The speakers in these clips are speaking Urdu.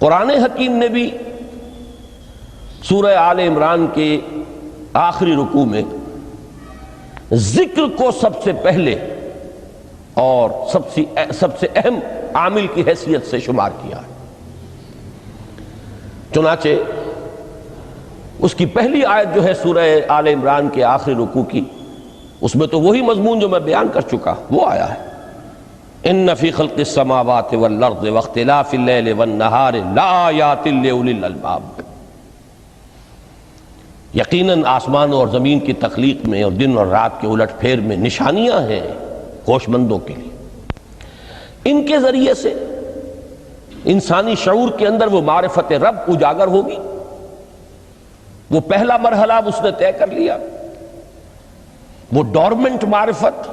قرآن حکیم نے بھی سورہ آل عمران کے آخری رکوع میں ذکر کو سب سے پہلے اور سب سے اہم عامل کی حیثیت سے شمار کیا ہے۔ چنانچہ اس کی پہلی آیت جو ہے سورہ آل عمران کے آخری رکوع کی، اس میں تو وہی مضمون جو میں بیان کر چکا وہ آیا ہے، ان فی خلق السماوات والارض واختلاف اللیل والنہار لآیات لأولی الالباب، یقیناً آسمانوں اور زمین کی تخلیق میں اور دن اور رات کے الٹ پھیر میں نشانیاں ہیں ہوش مندوں کے لیے۔ ان کے ذریعے سے انسانی شعور کے اندر وہ معرفت رب اجاگر ہوگی۔ وہ پہلا مرحلہ اب اس نے طے کر لیا، وہ ڈورمنٹ معرفت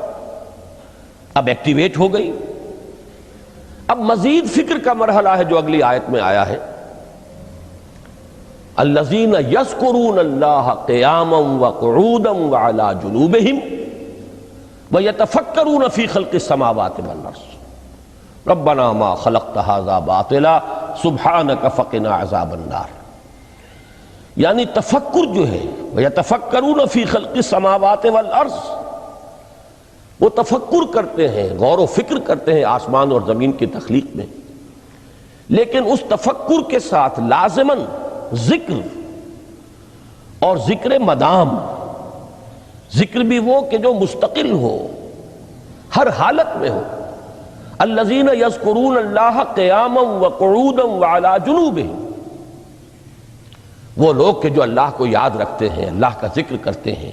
اب ایکٹیویٹ ہو گئی۔ اب مزید فکر کا مرحلہ ہے جو اگلی آیت میں آیا ہے، الذین یذکرون اللہ قیاما وقعودا وعلی جنوبہم ویتفکرون فی خلق السماوات والارض ربنا ما خلقت ھذا باطلا سبحانک فقنا عذاب النار۔ یعنی تفکر جو ہے ویتفکرون فی خلق السماوات والارض، وہ تفکر کرتے ہیں، غور و فکر کرتے ہیں آسمان اور زمین کی تخلیق میں، لیکن اس تفکر کے ساتھ لازماً ذکر، اور ذکر مدام، ذکر بھی وہ کہ جو مستقل ہو، ہر حالت میں ہو۔ الذین یذکرون اللہ قیاما وقعودا وعلی جنوبہم، وہ لوگ کہ جو اللہ کو یاد رکھتے ہیں، اللہ کا ذکر کرتے ہیں،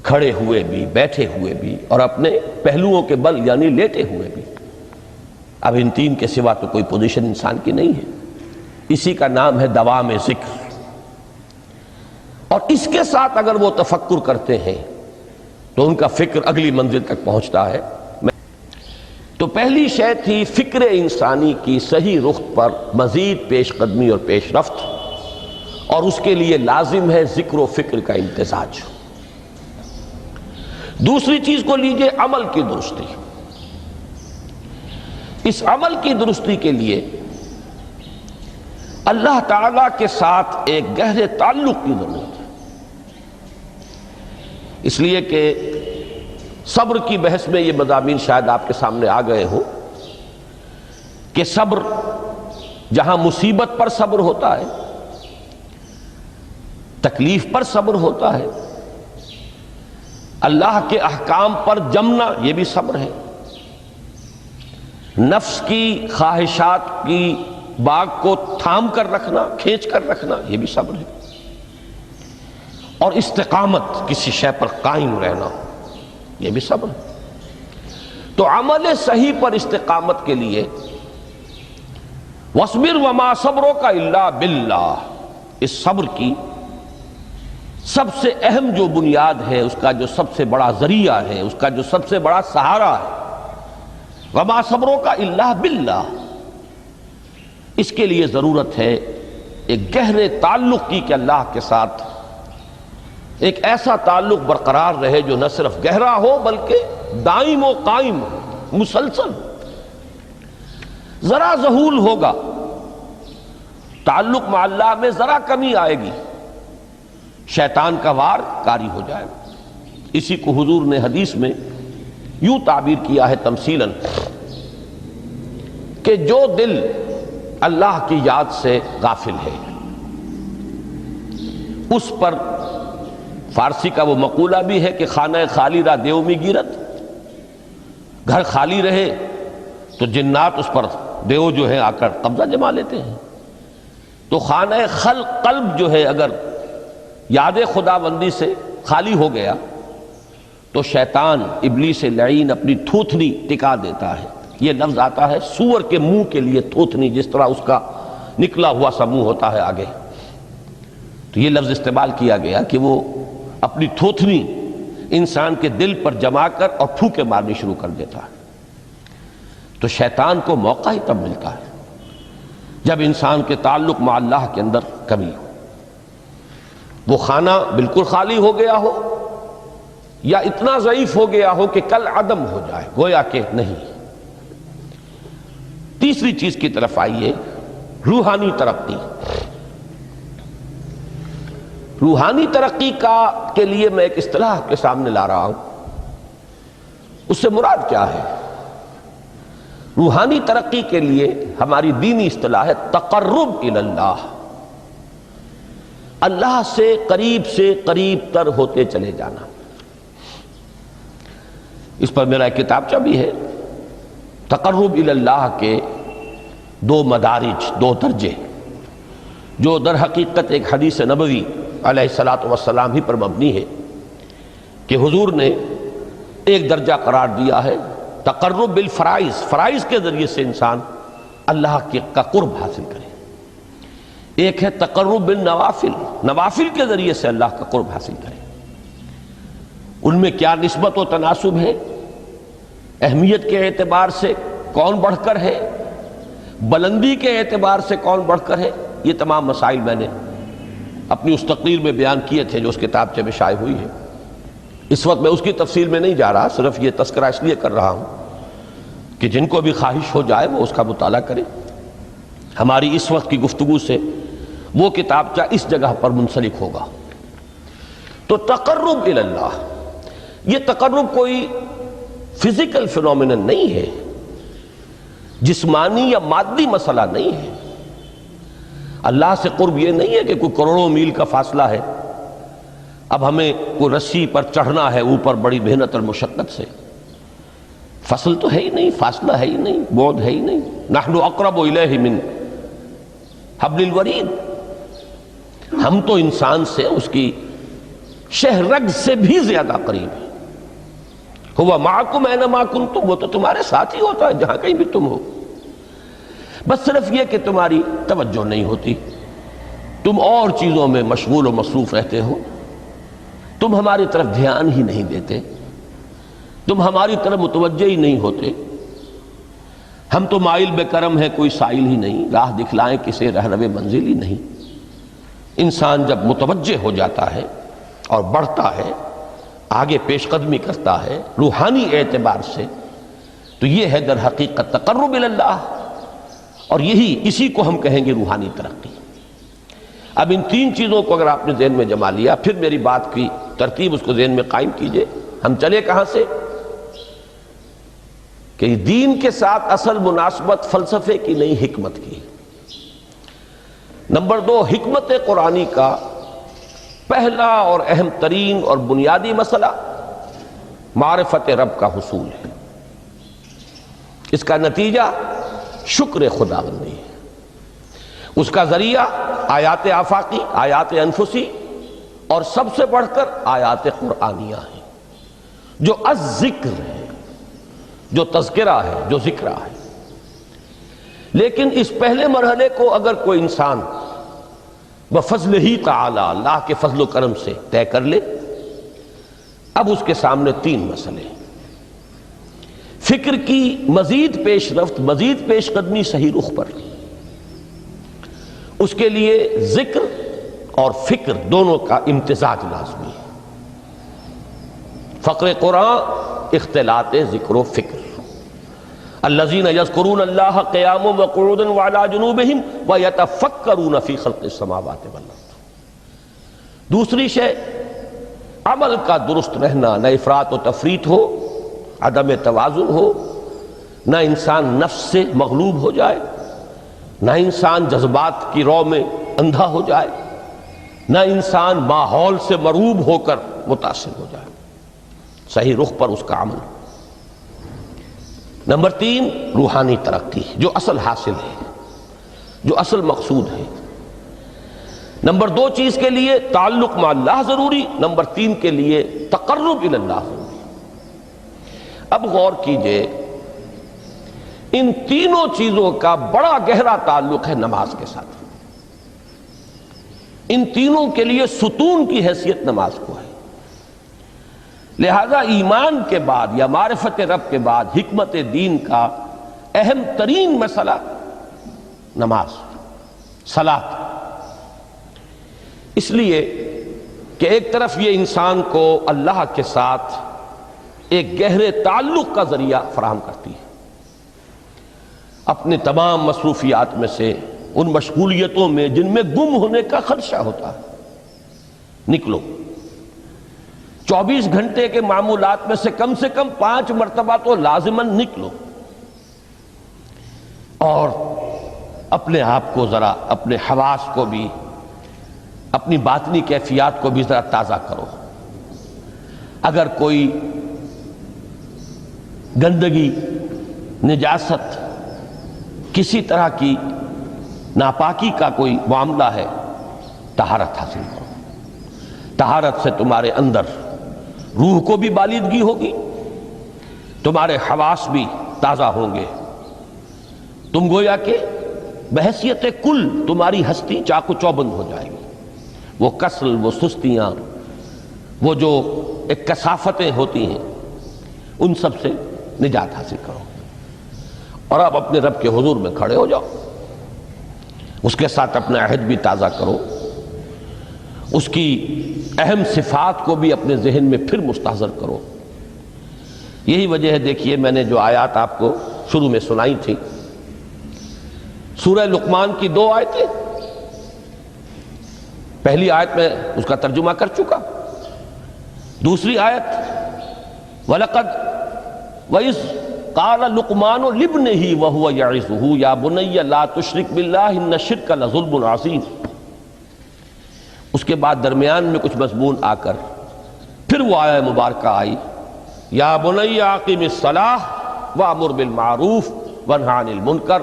کھڑے ہوئے بھی، بیٹھے ہوئے بھی، اور اپنے پہلوؤں کے بل یعنی لیٹے ہوئے بھی۔ اب ان تین کے سوا تو کوئی پوزیشن انسان کی نہیں ہے، اسی کا نام ہے دوام ذکر۔ اور اس کے ساتھ اگر وہ تفکر کرتے ہیں تو ان کا فکر اگلی منزل تک پہنچتا ہے۔ تو پہلی شے تھی فکر انسانی کی صحیح رخ پر مزید پیش قدمی اور پیش رفت، اور اس کے لیے لازم ہے ذکر و فکر کا امتزاج۔ دوسری چیز کو لیجئے عمل کی درستی۔ اس عمل کی درستی کے لیے اللہ تعالیٰ کے ساتھ ایک گہرے تعلق کی ضرورت ہے، اس لیے کہ صبر کی بحث میں یہ مضامین شاید آپ کے سامنے آ گئے ہوں کہ صبر، جہاں مصیبت پر صبر ہوتا ہے، تکلیف پر صبر ہوتا ہے، اللہ کے احکام پر جمنا یہ بھی صبر ہے، نفس کی خواہشات کی باغ کو تھام کر رکھنا، کھینچ کر رکھنا یہ بھی صبر ہے، اور استقامت، کسی شے پر قائم رہنا یہ بھی صبر ہے۔ تو عمل صحیح پر استقامت کے لیے وَاصْبِرْ وَمَا صَبْرُكَ إِلَّا بِاللَّهِ، اس صبر کی سب سے اہم جو بنیاد ہے، اس کا جو سب سے بڑا ذریعہ ہے، اس کا جو سب سے بڑا سہارا ہے، وَمَا صَبْرُكَ إِلَّا بِاللَّهِ، اس کے لیے ضرورت ہے ایک گہرے تعلق کی کہ اللہ کے ساتھ ایک ایسا تعلق برقرار رہے جو نہ صرف گہرا ہو بلکہ دائم و قائم ہو، مسلسل۔ ذرا ذہول ہوگا تعلق مع اللہ میں، ذرا کمی آئے گی، شیطان کا وار کاری ہو جائے گا۔ اسی کو حضور نے حدیث میں یوں تعبیر کیا ہے تمثیلاً کہ جو دل اللہ کی یاد سے غافل ہے، اس پر فارسی کا وہ مقولہ بھی ہے کہ خانہ خالی را دیو می گیرت، گھر خالی رہے تو جنات اس پر دیو جو ہے آ کر قبضہ جما لیتے ہیں۔ تو خانہ قلب جو ہے اگر یاد خدا بندی سے خالی ہو گیا تو شیطان ابلیس لعین اپنی تھوتنی ٹکا دیتا ہے۔ یہ لفظ آتا ہے سور کے منہ کے لیے تھوتنی، جس طرح اس کا نکلا ہوا سا منہ ہوتا ہے آگے، تو یہ لفظ استعمال کیا گیا کہ وہ اپنی تھوتنی انسان کے دل پر جما کر اور پھوکے مارنی شروع کر دیتا ہے۔ تو شیطان کو موقع ہی تب ملتا ہے جب انسان کے تعلق مع اللہ کے اندر کمی ہو، وہ خانہ بالکل خالی ہو گیا ہو یا اتنا ضعیف ہو گیا ہو کہ کل عدم ہو جائے، گویا کہ نہیں۔ تیسری چیز کی طرف آئیے، روحانی ترقی، روحانی ترقی کے لیے میں ایک اصطلاح کے سامنے لا رہا ہوں، اس سے مراد کیا ہے؟ روحانی ترقی کے لیے ہماری دینی اصطلاح ہے تقرب الی اللہ، اللہ سے قریب تر ہوتے چلے جانا۔ اس پر میرا ایک کتابچہ بھی ہے، تقرب الی اللہ کے 2 مدارج، 2 درجے، جو در حقیقت ایک حدیث نبوی علیہ الصلوۃ والسلام ہی پر مبنی ہے کہ حضور نے ایک درجہ قرار دیا ہے تقرب بالفرائض، فرائض کے ذریعے سے انسان اللہ کا قرب حاصل کرے۔ ایک ہے تقرب بالنوافل، نوافل کے ذریعے سے اللہ کا قرب حاصل کرے۔ ان میں کیا نسبت و تناسب ہے، اہمیت کے اعتبار سے کون بڑھ کر ہے، بلندی کے اعتبار سے کون بڑھ کر ہے، یہ تمام مسائل میں نے اپنی اس تقریر میں بیان کیے تھے جو اس کتابچے میں شائع ہوئی ہے۔ اس وقت میں اس کی تفصیل میں نہیں جا رہا، صرف یہ تذکرہ اس لیے کر رہا ہوں کہ جن کو بھی خواہش ہو جائے وہ اس کا مطالعہ کرے۔ ہماری اس وقت کی گفتگو سے وہ کتابچہ اس جگہ پر منسلک ہوگا۔ تو تقرب الی اللہ، یہ تقرب کوئی فزیکل فینومینن نہیں ہے، جسمانی یا مادی مسئلہ نہیں ہے۔ اللہ سے قرب یہ نہیں ہے کہ کوئی کروڑوں میل کا فاصلہ ہے، اب ہمیں کوئی رسی پر چڑھنا ہے اوپر بڑی محنت اور مشقت سے، فصل تو ہے ہی نہیں، فاصلہ ہے ہی نہیں، بعد ہے ہی نہیں۔ نحن اقرب الیہ من حبل الورید، ہم تو انسان سے اس کی شہرگ سے بھی زیادہ قریب ہیں۔ ہوا معکم اینما کنتم، وہ تو تمہارے ساتھ ہی ہوتا ہے جہاں کہیں بھی تم ہو، بس صرف یہ کہ تمہاری توجہ نہیں ہوتی، تم اور چیزوں میں مشغول و مصروف رہتے ہو، تم ہماری طرف دھیان ہی نہیں دیتے، تم ہماری طرف متوجہ ہی نہیں ہوتے۔ ہم تو مائل بے کرم ہے، کوئی سائل ہی نہیں، راہ دکھلائیں کسے رہنو منزل ہی نہیں۔ انسان جب متوجہ ہو جاتا ہے اور بڑھتا ہے، آگے پیش قدمی کرتا ہے روحانی اعتبار سے، تو یہ ہے در حقیقت تقرب الی اللہ، اور اسی کو ہم کہیں گے روحانی ترقی۔ اب ان 3 چیزوں کو اگر آپ نے ذہن میں جما لیا، پھر میری بات کی ترتیب اس کو ذہن میں قائم کیجئے۔ ہم چلے کہاں سے؟ کہ دین کے ساتھ اصل مناسبت فلسفے کی نہیں، حکمت کی۔ نمبر 2، حکمت قرآنی کا پہلا اور اہم ترین اور بنیادی مسئلہ معرفت رب کا حصول ہے۔ اس کا نتیجہ شکر خداوندی ہے، اس کا ذریعہ آیات آفاقی، آیات انفسی، اور سب سے بڑھ کر آیات قرآنیہ ہیں جو الذکر ہے، جو تذکرہ ہے، جو ذکرہ ہے۔ لیکن اس پہلے مرحلے کو اگر کوئی انسان بفضل ہی تعالی، اللہ کے فضل و کرم سے طے کر لے، اب اس کے سامنے 3 مسئلے ہیں۔ فکر کی مزید پیش رفت، مزید پیش قدمی صحیح رخ پر، اس کے لیے ذکر اور فکر دونوں کا امتزاج لازمی ہے۔ فقر قرآن اختلاط ذکر و فکر۔ الذین یذکرون اللہ قیاما وقعودا وعلی جنوبہم ویتفکرون فی خلق السماوات والارض۔ دوسری شے عمل کا درست رہنا، نہ افراط و تفریط ہو، عدم توازن ہو، نہ انسان نفس سے مغلوب ہو جائے، نہ انسان جذبات کی رو میں اندھا ہو جائے، نہ انسان ماحول سے مرعوب ہو کر متاثر ہو جائے، صحیح رخ پر اس کا عمل۔ نمبر 3، روحانی ترقی، جو اصل حاصل ہے، جو اصل مقصود ہے۔ نمبر 2 چیز کے لیے تعلق مع اللہ ضروری، نمبر 3 کے لیے تقرب الی اللہ ضروری۔ اب غور کیجئے، ان تینوں چیزوں کا بڑا گہرا تعلق ہے نماز کے ساتھ۔ ان تینوں کے لیے ستون کی حیثیت نماز کو ہے۔ لہذا ایمان کے بعد یا معرفت رب کے بعد حکمت دین کا اہم ترین مسئلہ نماز، صلاۃ۔ اس لیے کہ ایک طرف یہ انسان کو اللہ کے ساتھ ایک گہرے تعلق کا ذریعہ فراہم کرتی ہے، اپنے تمام مصروفیات میں سے ان مشغولیتوں میں جن میں گم ہونے کا خدشہ ہوتا ہے، نکلو۔ 24 گھنٹے کے معمولات میں سے کم 5 مرتبہ تو لازماً نکلو، اور اپنے آپ کو ذرا، اپنے حواس کو بھی، اپنی باطنی کیفیات کو بھی ذرا تازہ کرو۔ اگر کوئی گندگی، نجاست، کسی طرح کی ناپاکی کا کوئی معاملہ ہے، طہارت حاصل کرو۔ طہارت سے تمہارے اندر روح کو بھی بالیدگی ہوگی، تمہارے حواس بھی تازہ ہوں گے، تم گویا کہ بحیثیت کل تمہاری ہستی چاق و چوبند ہو جائے گی۔ وہ کسل، وہ سستیاں، وہ جو ایک کثافتیں ہوتی ہیں، ان سب سے نجات حاصل کرو، اور اب اپنے رب کے حضور میں کھڑے ہو جاؤ، اس کے ساتھ اپنا عہد بھی تازہ کرو، اس کی اہم صفات کو بھی اپنے ذہن میں پھر مستحضر کرو۔ یہی وجہ ہے، دیکھیے میں نے جو آیات آپ کو شروع میں سنائی تھی، سورہ لقمان کی 2 آیتیں، پہلی آیت میں اس کا ترجمہ کر چکا، دوسری آیت وَلَقَدْ وَإِذْ قَالَ لُقْمَانُ لِابْنِهِ وَهُوَ يَعِظُهُ يَا بُنَيَّ لَا تُشْرِكْ بِاللَّهِ إِنَّ الشِّرْكَ لَظُلْمٌ عَظِيمٌ۔ اس کے بعد درمیان میں کچھ مضمون آ کر پھر وہ آیہ مبارکہ آئی، یا بنی اقم الصلاۃ وامر بالمعروف وانہ عن المنکر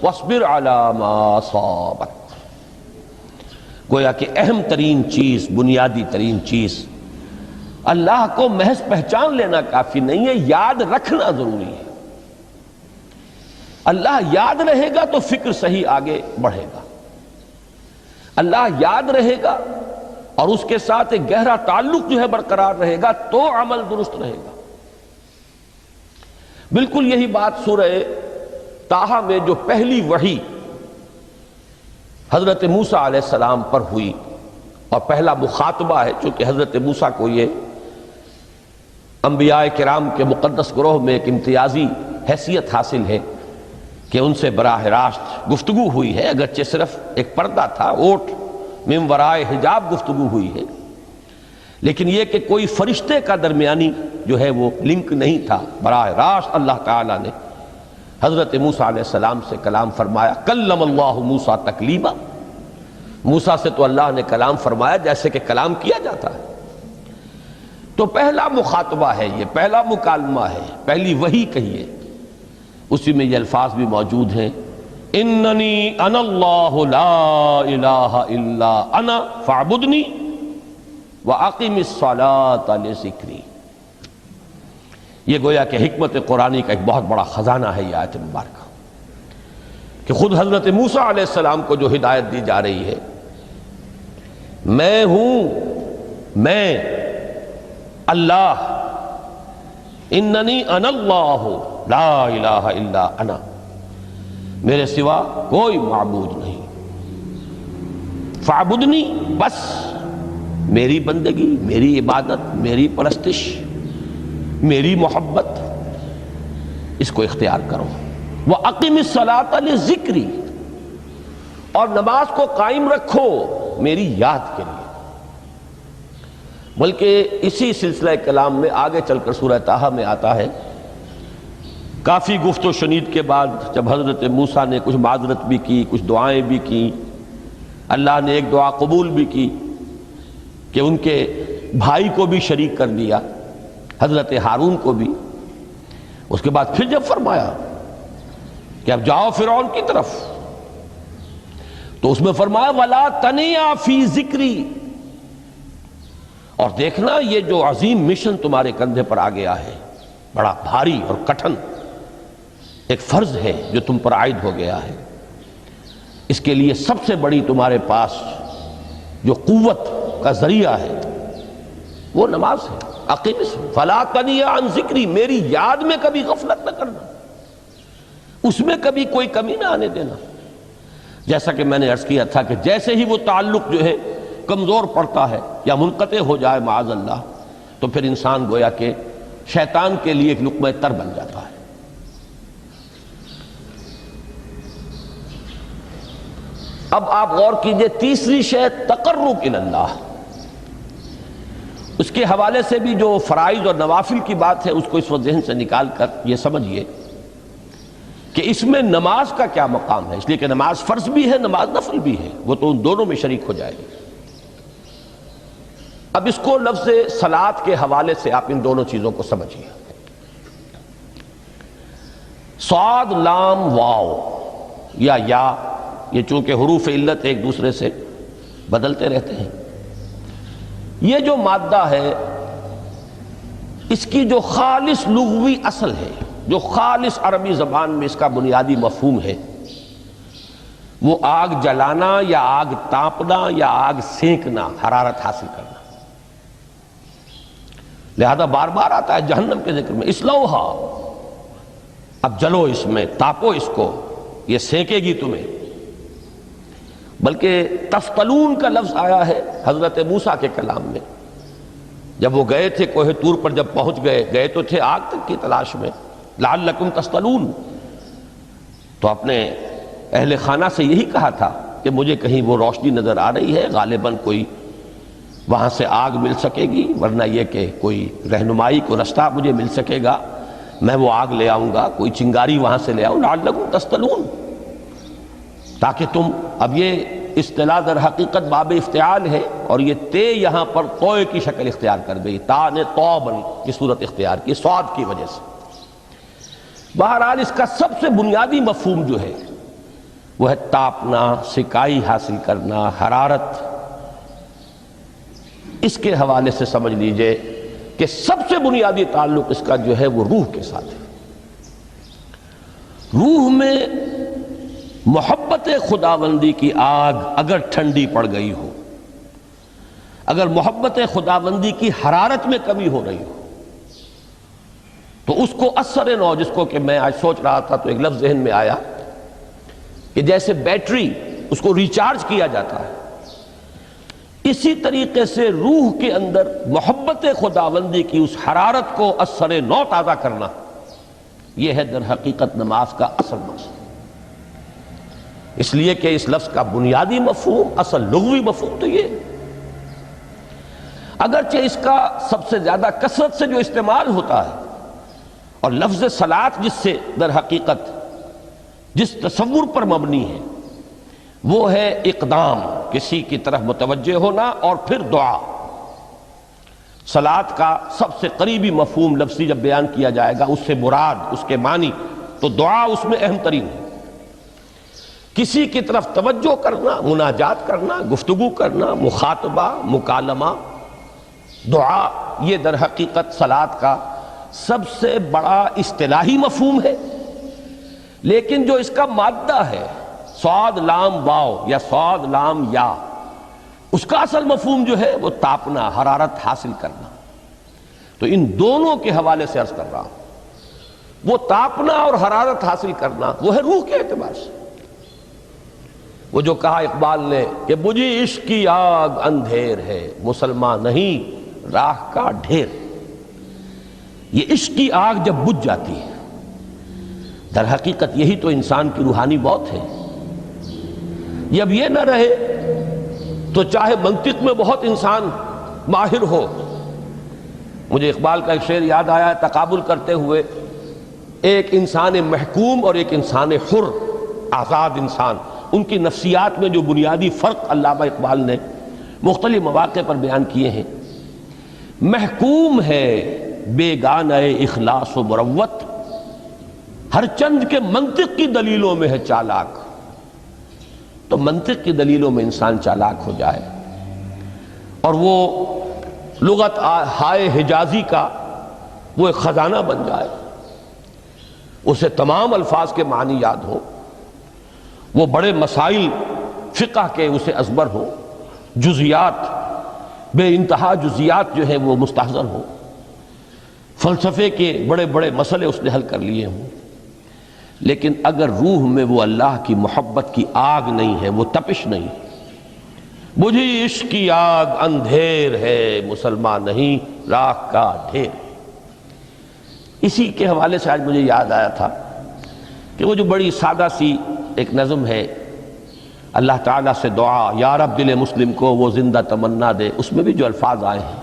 واصبر علی ما اصابک۔ گویا کہ اہم ترین چیز، بنیادی ترین چیز، اللہ کو محض پہچان لینا کافی نہیں ہے، یاد رکھنا ضروری ہے۔ اللہ یاد رہے گا تو فکر صحیح آگے بڑھے گا، اللہ یاد رہے گا اور اس کے ساتھ ایک گہرا تعلق جو ہے برقرار رہے گا تو عمل درست رہے گا۔ بالکل یہی بات سورہ طٰہٰ میں جو پہلی وحی حضرت موسیٰ علیہ السلام پر ہوئی، اور پہلا مخاطبہ ہے، چونکہ حضرت موسیٰ کو یہ انبیاء کرام کے مقدس گروہ میں ایک امتیازی حیثیت حاصل ہے کہ ان سے براہ راست گفتگو ہوئی ہے، اگرچہ صرف ایک پردہ تھا، اوٹ من ورائے حجاب گفتگو ہوئی ہے، لیکن یہ کہ کوئی فرشتے کا درمیانی جو ہے وہ لنک نہیں تھا، براہ راست اللہ تعالیٰ نے حضرت موسیٰ علیہ السلام سے کلام فرمایا۔ کلم اللہ موسیٰ تکلیما، موسیٰ سے تو اللہ نے کلام فرمایا جیسے کہ کلام کیا جاتا ہے۔ تو پہلا مخاطبہ ہے، یہ پہلا مکالمہ ہے، پہلی وحی کہیے، اسی میں یہ الفاظ بھی موجود ہیں، اننی انا اللہ لا الہ الا انا فاعبدنی واقم الصلاۃ لذکری۔ یہ گویا کہ حکمت قرآنی کا ایک بہت بڑا خزانہ ہے یہ آیت مبارکہ، کہ خود حضرت موسیٰ علیہ السلام کو جو ہدایت دی جا رہی ہے، میں ہوں، میں اللہ، اننی انا اللہ لا الہ الا انا، میرے سوا کوئی معبود نہیں، فاعبدنی، بس میری بندگی، میری عبادت، میری پرستش، میری محبت، اس کو اختیار کرو۔ وَأَقِمِ الصَّلَاةَ لِذِكْرِي، اور نماز کو قائم رکھو میری یاد کے لیے۔ بلکہ اسی سلسلہ کلام میں آگے چل کر سورہ طٰہٰ میں آتا ہے، کافی گفت و شنید کے بعد جب حضرت موسیٰ نے کچھ معذرت بھی کی، کچھ دعائیں بھی کی، اللہ نے ایک دعا قبول بھی کی کہ ان کے بھائی کو بھی شریک کر دیا، حضرت ہارون کو بھی۔ اس کے بعد پھر جب فرمایا کہ اب جاؤ فرعون کی طرف، تو اس میں فرمایا وَلَا تَنِيَا فِي ذِكْرِي، اور دیکھنا یہ جو عظیم مشن تمہارے کندھے پر آ گیا ہے، بڑا بھاری اور کٹھن ایک فرض ہے جو تم پر عائد ہو گیا ہے، اس کے لیے سب سے بڑی تمہارے پاس جو قوت کا ذریعہ ہے وہ نماز ہے۔ اقیم فلا تنیا عن ذکری، میری یاد میں کبھی غفلت نہ کرنا، اس میں کبھی کوئی کمی نہ آنے دینا۔ جیسا کہ میں نے عرض کیا تھا کہ جیسے ہی وہ تعلق جو ہے کمزور پڑتا ہے یا منقطع ہو جائے معاذ اللہ، تو پھر انسان گویا کہ شیطان کے لیے ایک لقمہ تر بن جاتا ہے۔ اب آپ غور کیجئے، تیسری شے تقرب الی اللہ، اس کے حوالے سے بھی جو فرائض اور نوافل کی بات ہے اس کو اس وقت ذہن سے نکال کر یہ سمجھیے کہ اس میں نماز کا کیا مقام ہے، اس لیے کہ نماز فرض بھی ہے، نماز نفل بھی ہے، وہ تو ان دونوں میں شریک ہو جائے گی۔ اب اس کو لفظ صلاۃ کے حوالے سے آپ ان دونوں چیزوں کو سمجھیے۔ صاد لام واو یا یہ چونکہ حروف علت ایک دوسرے سے بدلتے رہتے ہیں، یہ جو مادہ ہے اس کی جو خالص لغوی اصل ہے، جو خالص عربی زبان میں اس کا بنیادی مفہوم ہے، وہ آگ جلانا یا آگ تاپنا یا آگ سینکنا، حرارت حاصل کرنا۔ لہذا بار بار آتا ہے جہنم کے ذکر میں، اسلوہا، اب جلو اس میں، تاپو اس کو، یہ سینکے گی تمہیں۔ بلکہ تفتلون کا لفظ آیا ہے حضرت موسیٰ کے کلام میں، جب وہ گئے تھے کوہ طور پر، جب پہنچ گئے تو تھے آگ تک کی تلاش میں، لعلکم تفتلون، تو اپنے اہل خانہ سے یہی کہا تھا کہ مجھے کہیں وہ روشنی نظر آ رہی ہے، غالباً کوئی وہاں سے آگ مل سکے گی، ورنہ یہ کہ کوئی رہنمائی کو رستہ مجھے مل سکے گا، میں وہ آگ لے آؤں گا، کوئی چنگاری وہاں سے لے آؤں، لعلکم تفتلون، تاکہ تم، اب یہ اصطلاح در حقیقت باب افتعال ہے، اور یہ تے یہاں پر توئے کی شکل اختیار کر گئی، تا نے توبن کی صورت اختیار کی صاد کی وجہ سے۔ بہرحال اس کا سب سے بنیادی مفہوم جو ہے وہ ہے تاپنا، سکائی حاصل کرنا، حرارت۔ اس کے حوالے سے سمجھ لیجئے کہ سب سے بنیادی تعلق اس کا جو ہے وہ روح کے ساتھ ہے۔ روح میں محبت خداوندی کی آگ اگر ٹھنڈی پڑ گئی ہو، اگر محبت خداوندی کی حرارت میں کمی ہو رہی ہو، تو اس کو اثر نو، جس کو کہ میں آج سوچ رہا تھا تو ایک لفظ ذہن میں آیا کہ جیسے بیٹری اس کو ریچارج کیا جاتا ہے، اسی طریقے سے روح کے اندر محبت خداوندی کی اس حرارت کو اثر نو تازہ کرنا، یہ ہے در حقیقت نماز کا اصل مقصد۔ اس لیے کہ اس لفظ کا بنیادی مفہوم، اصل لغوی مفہوم تو یہ، اگرچہ اس کا سب سے زیادہ کثرت سے جو استعمال ہوتا ہے، اور لفظ صلاۃ جس سے در حقیقت جس تصور پر مبنی ہے وہ ہے اقدام، کسی کی طرف متوجہ ہونا اور پھر دعا۔ صلاۃ کا سب سے قریبی مفہوم لفظی جب بیان کیا جائے گا، اس سے مراد، اس کے معنی، تو دعا اس میں اہم ترین ہے۔ کسی کی طرف توجہ کرنا، مناجات کرنا، گفتگو کرنا، مخاطبہ، مکالمہ، دعا، یہ در حقیقت صلاۃ کا سب سے بڑا اصطلاحی مفہوم ہے۔ لیکن جو اس کا مادہ ہے، صاد لام واو یا صاد لام یا، اس کا اصل مفہوم جو ہے وہ تاپنا، حرارت حاصل کرنا۔ تو ان دونوں کے حوالے سے عرض کر رہا ہوں، وہ تاپنا اور حرارت حاصل کرنا وہ ہے روح کے اعتبار سے۔ وہ جو کہا اقبال نے کہ بجھی عشق کی آگ اندھیر ہے، مسلمان نہیں راہ کا ڈھیر۔ یہ عشق کی آگ جب بجھ جاتی ہے، در حقیقت یہی تو انسان کی روحانی موت ہے۔ جب یہ نہ رہے تو چاہے منطق میں بہت انسان ماہر ہو، مجھے اقبال کا ایک شعر یاد آیا ہے تقابل کرتے ہوئے، ایک انسان محکوم اور ایک انسان حر، آزاد انسان، ان کی نفسیات میں جو بنیادی فرق علامہ اقبال نے مختلف مواقع پر بیان کیے ہیں۔ محکوم ہے بیگانہ اخلاص و مروت، ہر چند کے منطق کی دلیلوں میں ہے چالاک۔ تو منطق کی دلیلوں میں انسان چالاک ہو جائے اور وہ لغت ہائے حجازی کا وہ ایک خزانہ بن جائے، اسے تمام الفاظ کے معنی یاد ہو، وہ بڑے مسائل فقہ کے اسے ازبر ہو، جزیات، بے انتہا جزیات جو ہیں وہ مستحضر ہو، فلسفے کے بڑے بڑے مسئلے اس نے حل کر لیے ہوں، لیکن اگر روح میں وہ اللہ کی محبت کی آگ نہیں ہے، وہ تپش نہیں، بجھی عشق کی آگ اندھیر ہے، مسلمان نہیں راہ کا ڈھیر۔ اسی کے حوالے سے آج مجھے یاد آیا تھا کہ وہ جو بڑی سادہ سی ایک نظم ہے اللہ تعالیٰ سے دعا، یا رب دل مسلم کو وہ زندہ تمنا دے، اس میں بھی جو الفاظ آئے ہیں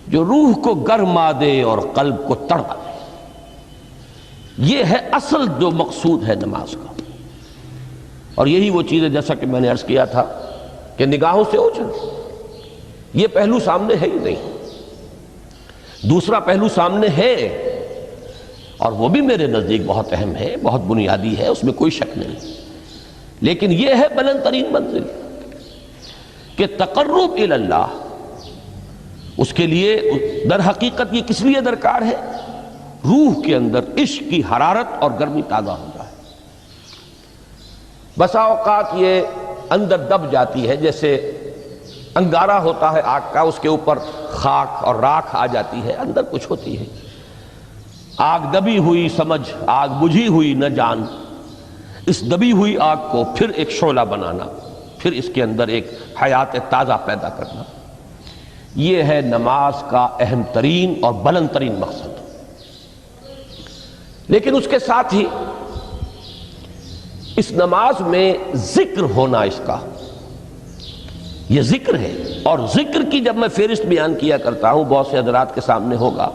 جو روح کو گرما دے اور قلب کو تڑپا دے، یہ ہے اصل جو مقصود ہے نماز کا۔ اور یہی وہ چیز ہے جیسا کہ میں نے عرض کیا تھا کہ نگاہوں سے اوجھل، یہ پہلو سامنے ہے ہی نہیں، دوسرا پہلو سامنے ہے اور وہ بھی میرے نزدیک بہت اہم ہے، بہت بنیادی ہے، اس میں کوئی شک نہیں، لیکن یہ ہے بلند ترین منزل کہ تقرب الی اللہ، اس کے لیے در حقیقت یہ کس لیے درکار ہے؟ روح کے اندر عشق کی حرارت اور گرمی تازہ ہو جائے۔ بسا اوقات یہ اندر دب جاتی ہے، جیسے انگارہ ہوتا ہے آگ کا، اس کے اوپر خاک اور راکھ آ جاتی ہے، اندر کچھ ہوتی ہے، آگ دبی ہوئی سمجھ، آگ بجھی ہوئی نہ جان، اس دبی ہوئی آگ کو پھر ایک شعلہ بنانا، پھر اس کے اندر ایک حیات تازہ پیدا کرنا، یہ ہے نماز کا اہم ترین اور بلند ترین مقصد۔ لیکن اس کے ساتھ ہی اس نماز میں ذکر ہونا، اس کا یہ ذکر ہے، اور ذکر کی جب میں فہرست بیان کیا کرتا ہوں بہت سے حضرات کے سامنے ہوگا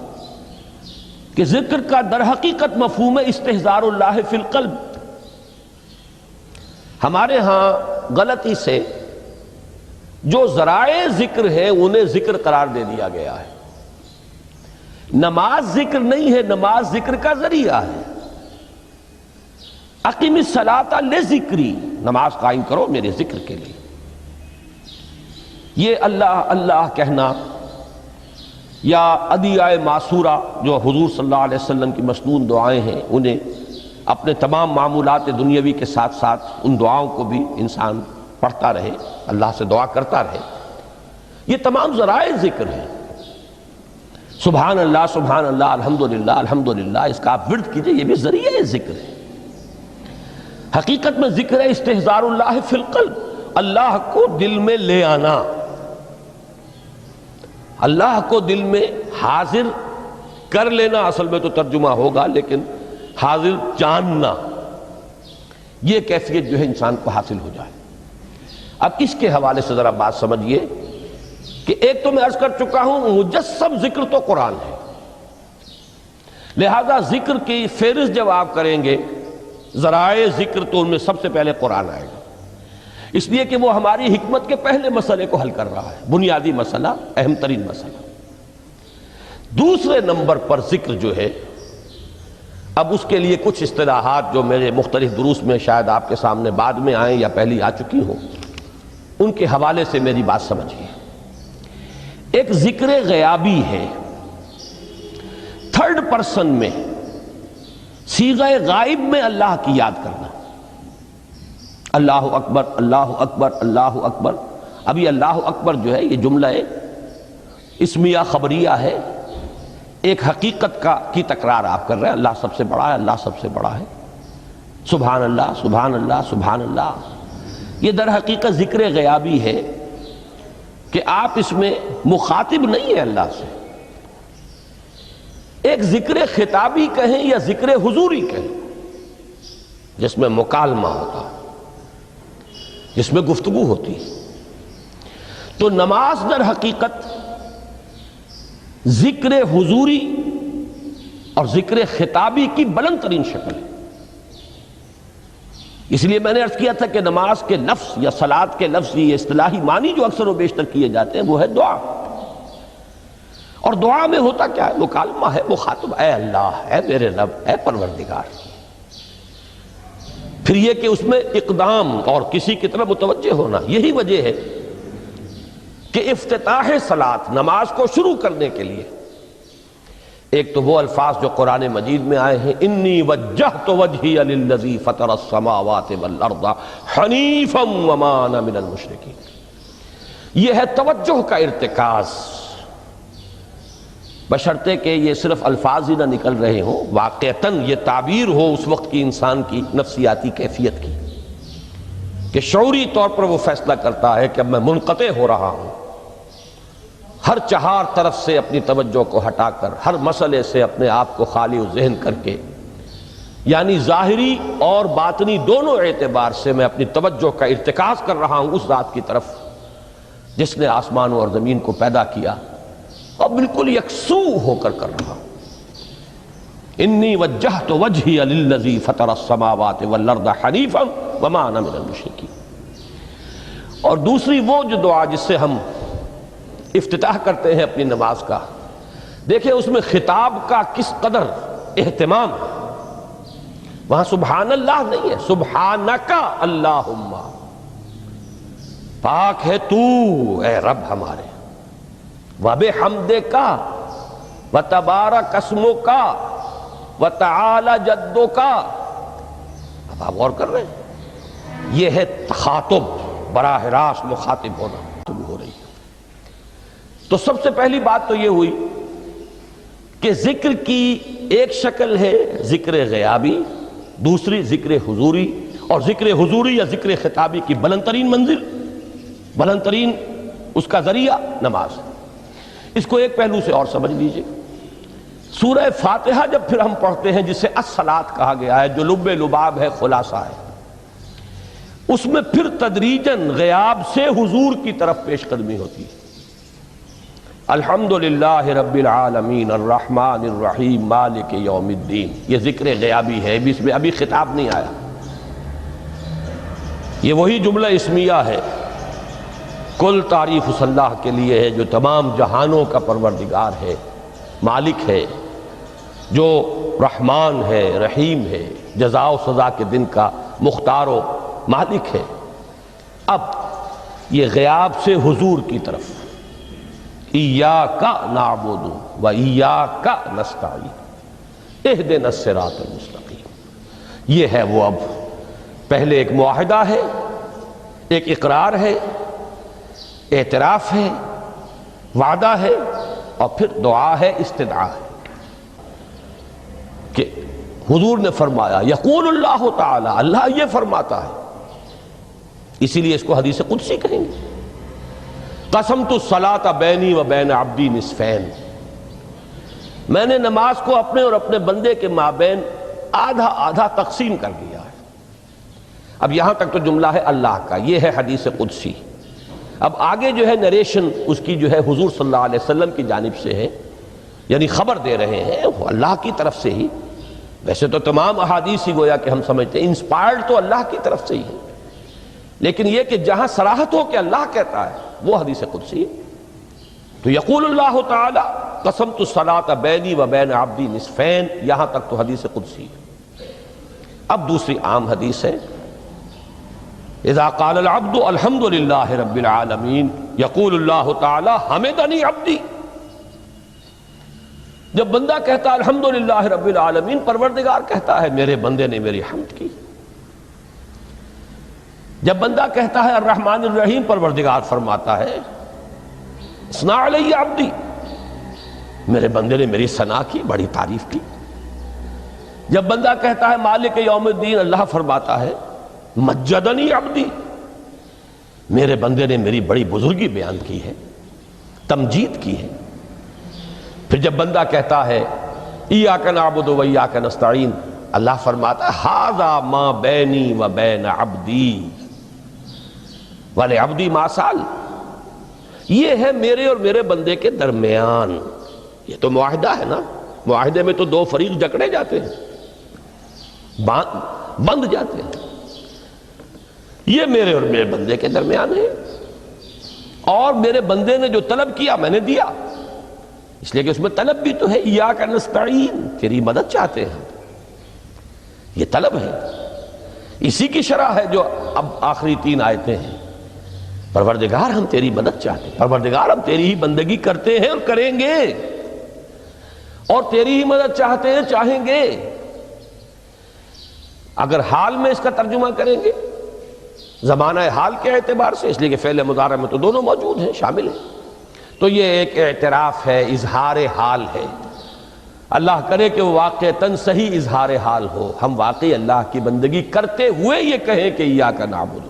کہ ذکر کا در حقیقت مفہوم ہے استحضار اللہ فی القلب۔ ہمارے ہاں غلطی سے جو ذرائع ذکر ہیں انہیں ذکر قرار دے دیا گیا ہے۔ نماز ذکر نہیں ہے، نماز ذکر کا ذریعہ ہے۔ اقیم الصلاۃ لذکری، نماز قائم کرو میرے ذکر کے لیے۔ یہ اللہ اللہ کہنا یا ادعیہ معصورہ جو حضور صلی اللہ علیہ وسلم کی مسنون دعائیں ہیں، انہیں اپنے تمام معمولات دنیاوی کے ساتھ ساتھ ان دعاؤں کو بھی انسان پڑھتا رہے، اللہ سے دعا کرتا رہے، یہ تمام ذرائع ذکر ہیں۔ سبحان اللہ سبحان اللہ الحمدللہ الحمدللہ، اس کا آپ ورد کیجئے، یہ بھی ذریعہ ذکر ہے۔ حقیقت میں ذکر ہے استحضار اللہ فی القلب، اللہ کو دل میں لے آنا، اللہ کو دل میں حاضر کر لینا، اصل میں تو ترجمہ ہوگا، لیکن حاضر جاننا، یہ کیفیت جو ہے انسان کو حاصل ہو جائے۔ اب اس کے حوالے سے ذرا بات سمجھیے کہ ایک تو میں عرض کر چکا ہوں مجسم ذکر تو قرآن ہے، لہذا ذکر کی فہرست جب آپ کریں گے ذرائع ذکر تو ان میں سب سے پہلے قرآن آئے گا، اس لیے کہ وہ ہماری حکمت کے پہلے مسئلے کو حل کر رہا ہے، بنیادی مسئلہ، اہم ترین مسئلہ۔ دوسرے نمبر پر ذکر جو ہے، اب اس کے لیے کچھ اصطلاحات جو میرے مختلف دروس میں شاید آپ کے سامنے بعد میں آئیں یا پہلی آ چکی ہوں، ان کے حوالے سے میری بات سمجھیے۔ ایک ذکر غیابی ہے، تھرڈ پرسن میں، صیغہ غائب میں اللہ کی یاد کرنا، اللہ اکبر اللہ اکبر اللہ اکبر۔ ابھی اللہ اکبر جو ہے یہ جملہ اسمیہ خبریہ ہے، ایک حقیقت کی تکرار آپ کر رہے ہیں، اللہ سب سے بڑا ہے، اللہ سب سے بڑا ہے، سبحان اللہ سبحان اللہ سبحان اللہ۔ یہ در حقیقت ذکر غیابی ہے کہ آپ اس میں مخاطب نہیں ہے اللہ سے، ایک ذکر خطابی کہیں یا ذکر حضوری کہیں، جس میں مکالمہ ہوتا ہے، جس میں گفتگو ہوتی ہے۔ تو نماز در حقیقت ذکر حضوری اور ذکر خطابی کی بلند ترین شکل ہے۔ اس لیے میں نے عرض کیا تھا کہ نماز کے لفظ یا صلاۃ کے لفظ، یہ اصطلاحی معنی جو اکثر و بیشتر کیے جاتے ہیں وہ ہے دعا، اور دعا میں ہوتا کیا ہے؟ مکالمہ ہے، مخاطب، اے اللہ، اے میرے رب، اے پروردگار۔ پھر یہ کہ اس میں اقدام اور کسی کی طرف متوجہ ہونا، یہی وجہ ہے کہ افتتاح صلاۃ، نماز کو شروع کرنے کے لیے ایک تو وہ الفاظ جو قرآن مجید میں آئے ہیں، انی وجہت وجہی للذی فطر السماوات والارض حنیفا وما انا من المشرکین، یہ ہے توجہ کا ارتکاز، بشرطے کہ یہ صرف الفاظ ہی نہ نکل رہے ہوں، واقعتاً یہ تعبیر ہو اس وقت کی انسان کی نفسیاتی کیفیت کی، کہ شعوری طور پر وہ فیصلہ کرتا ہے کہ اب میں منقطع ہو رہا ہوں، ہر چہار طرف سے اپنی توجہ کو ہٹا کر، ہر مسئلے سے اپنے آپ کو خالی و ذہن کر کے یعنی ظاہری اور باطنی دونوں اعتبار سے میں اپنی توجہ کا ارتکاز کر رہا ہوں اس ذات کی طرف جس نے آسمانوں اور زمین کو پیدا کیا، اور بالکل یکسو ہو کر رہا ہوں۔ انی وجہت وجہی للذی فطر السماوات والارض حنیفا وما انا من المشرکین۔ اور دوسری وہ جو دعا جس سے ہم افتتاح کرتے ہیں اپنی نماز کا، دیکھیں اس میں خطاب کا کس قدر اہتمام ہے۔ وہاں سبحان اللہ نہیں ہے، سبحانک اللہم، پاک ہے تو اے رب ہمارے، وبحمدک وتبارک اسمک وتعالی جدک۔ اب آپ غور کر رہے ہیں، یہ ہے تخاطب، براہ راست مخاطب ہونا ہو رہی ہے۔ تو سب سے پہلی بات تو یہ ہوئی کہ ذکر کی ایک شکل ہے ذکر غیابی، دوسری ذکر حضوری، اور ذکر حضوری یا ذکر خطابی کی بلند ترین منزل، بلند ترین اس کا ذریعہ نماز۔ اس کو ایک پہلو سے اور سمجھ لیجئے، سورہ فاتحہ جب پھر ہم پڑھتے ہیں جسے الصلاۃ کہا گیا ہے، جو لب لباب ہے، خلاصہ ہے، اس میں پھر تدریجاً غیاب سے حضور کی طرف پیش قدمی ہوتی ہے۔ الحمدللہ رب العالمین الرحمن الرحیم مالک یوم الدین، یہ ذکر غیابی ہے، اس میں ابھی خطاب نہیں آیا۔ یہ وہی جملہ اسمیہ ہے، کل تعریف اس اللہ کے لیے ہے جو تمام جہانوں کا پروردگار ہے، مالک ہے، جو رحمان ہے، رحیم ہے، جزا و سزا کے دن کا مختار و مالک ہے۔ اب یہ غیاب سے حضور کی طرف، ایاک نعبد و ایاک نستعین اہدنا الصراط المستقیم۔ یہ ہے وہ، اب پہلے ایک معاہدہ ہے، ایک اقرار ہے، اعتراف ہے، وعدہ ہے، اور پھر دعا ہے، استدعا ہے کہ حضور نے فرمایا، یقول اللہ تعالی، اللہ یہ فرماتا ہے، اسی لیے اس کو حدیث قدسی کہیں گے، قسمت الصلاۃ بینی و بین عبدی نصفین، میں نے نماز کو اپنے اور اپنے بندے کے مابین آدھا آدھا تقسیم کر دیا ہے۔ اب یہاں تک تو جملہ ہے اللہ کا، یہ ہے حدیث قدسی۔ اب آگے جو ہے نریشن اس کی جو ہے حضور صلی اللہ علیہ وسلم کی جانب سے ہے، یعنی خبر دے رہے ہیں وہ اللہ کی طرف سے ہی۔ ویسے تو تمام احادیث ہی گویا کہ ہم سمجھتے ہیں انسپائرڈ تو اللہ کی طرف سے ہی ہے، لیکن یہ کہ جہاں صراحت ہو کہ اللہ کہتا ہے وہ حدیث قدسی ہے۔ تو یقول اللہ تعالی قسمت الصلاۃ بینی و بین عبدی نصفین، یہاں تک تو حدیث قدسی ہے۔ اب دوسری عام حدیث ہے، اذا قال العبد الحمد للہ رب العالمین یقول اللہ تعالی حمدنی عبدی، جب بندہ کہتا ہے الحمدللہ رب العالمین، پروردگار کہتا ہے میرے بندے نے میری حمد کی۔ جب بندہ کہتا ہے الرحمن الرحیم، پروردگار فرماتا ہے اثنا علی عبدی، میرے بندے نے میری ثنا کی، بڑی تعریف کی۔ جب بندہ کہتا ہے مالک یوم الدین، اللہ فرماتا ہے مجدنی عبدی، میرے بندے نے میری بڑی بزرگی بیان کی ہے، تمجید کی ہے۔ پھر جب بندہ کہتا ہے ایاک نعبد و ایاک نستعین، اللہ فرماتا ہے ھذا ما بینی و بین عبدی ولعبدی ما سأل، یہ ہے میرے اور میرے بندے کے درمیان۔ یہ تو معاہدہ ہے نا، معاہدے میں تو دو فریق جکڑے جاتے ہیں، بند جاتے ہیں۔ یہ میرے اور میرے بندے کے درمیان ہے، اور میرے بندے نے جو طلب کیا میں نے دیا، اس لیے کہ اس میں طلب بھی تو ہے، ایاک نستعین، تیری مدد چاہتے ہیں، یہ طلب ہے۔ اسی کی شرح ہے جو اب آخری 3 آیتیں ہیں، پروردگار ہم تیری مدد چاہتے ہیں، پروردگار ہم تیری ہی بندگی کرتے ہیں اور کریں گے، اور تیری ہی مدد چاہتے ہیں، چاہیں گے۔ اگر حال میں اس کا ترجمہ کریں گے زمانہ حال کے اعتبار سے، اس لیے کہ فعل مضارع میں تو دونوں موجود ہیں، شامل ہیں، تو یہ ایک اعتراف ہے، اظہار حال ہے۔ اللہ کرے کہ وہ واقعتاً صحیح اظہار حال ہو، ہم واقعی اللہ کی بندگی کرتے ہوئے یہ کہیں کہ ایاک نعبد،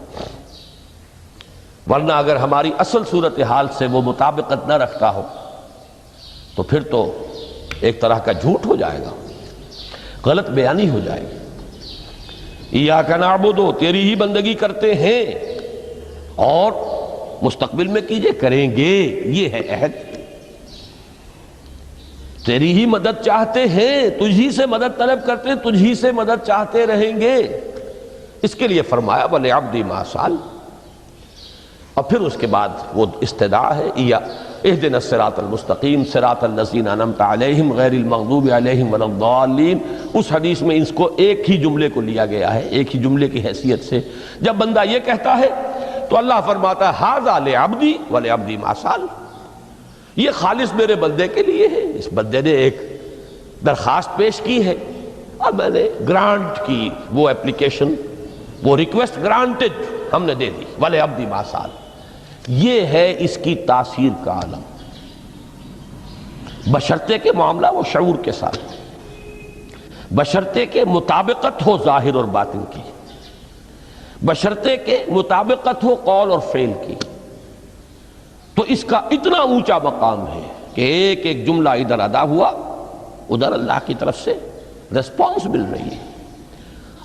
ورنہ اگر ہماری اصل صورتحال سے وہ مطابقت نہ رکھتا ہو تو پھر تو ایک طرح کا جھوٹ ہو جائے گا، غلط بیانی ہو جائے گی۔ ایاک نعبد، تیری ہی بندگی کرتے ہیں، اور مستقبل میں کیجئے، کریں گے، یہ ہے عہد، تیری ہی مدد چاہتے ہیں، تجھی سے مدد طلب کرتے ہیں، تجھی سے مدد چاہتے رہیں گے، اس کے لیے فرمایا وَلِعَبْدِ مَا سَأَلَ۔ اور پھر اس کے بعد وہ استدعا ہے اهدنا الصراط المستقیم صراط الذین انعمت علیہم غیر المغضوب علیہم ولا الضالین۔ اس حدیث میں اس کو ایک ہی جملے کو لیا گیا ہے، ایک ہی جملے کی حیثیت سے۔ جب بندہ یہ کہتا ہے تو اللہ فرماتا ہے ھذا لعبدی ولعبدی ما سأل، یہ خالص میرے بندے کے لیے ہے، اس بندے نے ایک درخواست پیش کی ہے اور میں نے گرانٹ کی، وہ اپلیکیشن، وہ ریکویسٹ گرانٹڈ ہم نے دے دی، ولعبدی ما سأل۔ یہ ہے اس کی تاثیر کا عالم، بشرطے کے معاملہ وہ شعور کے ساتھ، بشرطے کے مطابقت ہو ظاہر اور باطن کی، بشرطے کے مطابقت ہو قول اور فعل کی، تو اس کا اتنا اونچا مقام ہے کہ ایک ایک جملہ ادھر ادا ہوا، ادھر اللہ کی طرف سے ریسپانس مل رہی ہے۔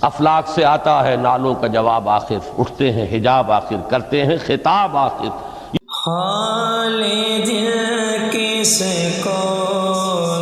افلاک سے آتا ہے نالوں کا جواب آخر، اٹھتے ہیں حجاب آخر، کرتے ہیں خطاب آخر۔ حال دل کس کو